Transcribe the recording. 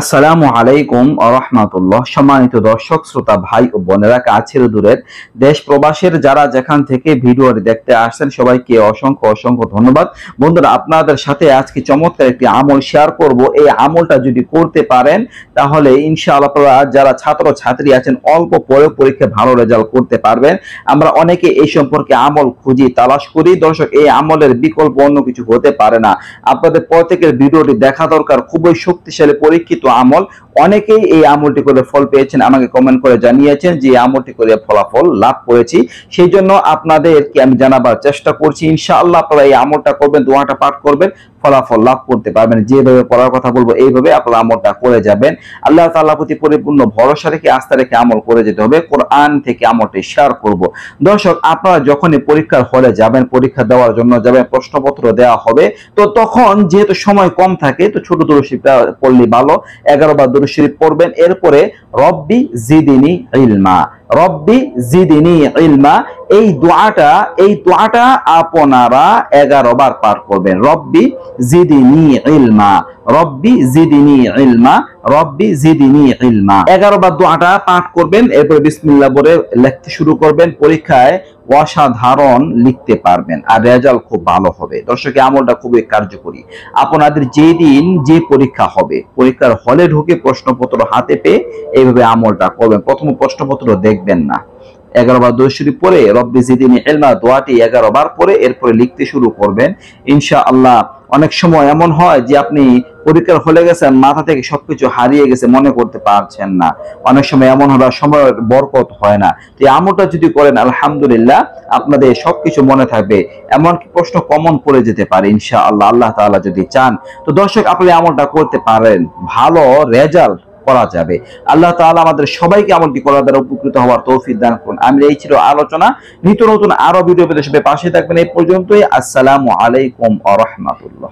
আসসালামু আলাইকুম ওয়া রাহমাতুল্লাহ। সম্মানিত দর্শক শ্রোতা ভাই ও বোনেরা, কাছের দূরের দেশ প্রবাসের যারা যেখান থেকে ভিডিওটি দেখতে আসছেন সবাইকে অসংখ্য অসংখ্য ধন্যবাদ। বন্ধুরা, আপনাদের সাথে আজকে চমৎকার একটি আমল শেয়ার করব। এই আমলটা যদি করতে পারেন তাহলে ইনশাআল্লাহ আপনারা যারা ছাত্র ছাত্রী আছেন অল্প পরে পরীক্ষায় ভালো রেজাল্ট করতে পারবেন। আমরা অনেকে এই সম্পর্কে আমল খুঁজি, তালাশ করি। দর্শক, এই আমলের বিকল্প অন্য কিছু হতে পারে না। আপনাদের প্রত্যেকের ভিডিওটি দেখা দরকার। খুবই শক্তিশালী পরীক্ষিত আমল। অনেকেই এই আমলটি করে ফল পেয়েছেন, আমাকে কমেন্ট করে জানিয়েছেন যে এই আমলটি করে ফলাফল লাভ করেছি। সেই জন্য আপনাদেরকে আমি জানাবার চেষ্টা করছি। ইনশাআল্লাহ আপনারা এই আমলটা করবেন, দোয়াটা পাঠ করবেন, ফলাফল লাভ করতে পারবেন। যেভাবে পড়ার কথা বলবো এইভাবে আপনারা আমলটা করে যাবেন। আল্লাহ তাআলার প্রতি পরিপূর্ণ ভরসা রেখে আস্থা রেখে আমল করে যেতে হবে। কোরআন থেকে আমলটি শেয়ার করব। দর্শক, আপনারা যখনই পরীক্ষার হলে যাবেন, পরীক্ষা দেওয়ার জন্য যাবেন, প্রশ্নপত্র দেওয়া হবে, তো তখন যেহেতু সময় কম থাকে তো ছোট দরুদ শরীফটা পড়লে ভালো। 11 বার দরুদ শরীফ পড়বেন। এরপরে রব্বি জিদিনি ইলমা, রব্বি জিদিনি ইলমা, এই দোয়াটা আপনারা 11 বার পাঠ করবেন। রব্বি জিদিনি ইলমা, রব্বি জিদিনি ইলমা, রব্বি জিদিনি ইলমা, 11 বার দোয়াটা পাঠ করবেন। এরপর বিসমিল্লাহ বলে লিখতে শুরু করবেন। পরীক্ষায় অসাধারণ লিখতে পারবেন আর রেজাল্ট খুব ভালো হবে। দর্শক, আমলটা খুবই কার্যকরী। আপনাদের যেদিন যে পরীক্ষা হবে, পরীক্ষার হলে ঢুকে প্রশ্নপত্র হাতে পেয়ে এইভাবে আমলটা করবেন। প্রথম প্রশ্নপত্র দেখবেন না, 11 বার দরুদ শরীফ পড়ে রব্বি জিদিনি ইলমা দোয়াটি 11 বার পড়ে এরপরে লিখতে শুরু করবেন। ইনশাআল্লাহ অনেক সময় এমন হয় যে আপনি পরীক্ষার হলে গেছেন, মাথা থেকে সবকিছু হারিয়ে গেছে, মনে করতে পারছেন না। অনেক সময় এমন হলো সময়ের বরকত হয় না। তো এই আমলটা যদি করেন আলহামদুলিল্লাহ আপনাদের সবকিছু মনে থাকবে, এমনকি প্রশ্ন কমন পড়ে যেতে পারে ইনশাআল্লাহ, আল্লাহ তাআলা যদি চান। তো দর্শক, আপনি আমলটা করতে পারেন, ভালো রেজাল্ট করা যাবে। আল্লাহ তাআলা আমাদের সবাইকে আমলটি করার দ্বারা উপকৃত হওয়ার তৌফিক দান করুন। এই ছিল আলোচনা। নিত্য নতুন আরো ভিডিও পেতে সবাই পাশে থাকবেন। এই পর্যন্তই। আসসালামু আলাইকুম ওয়া রাহমাতুল্লাহ।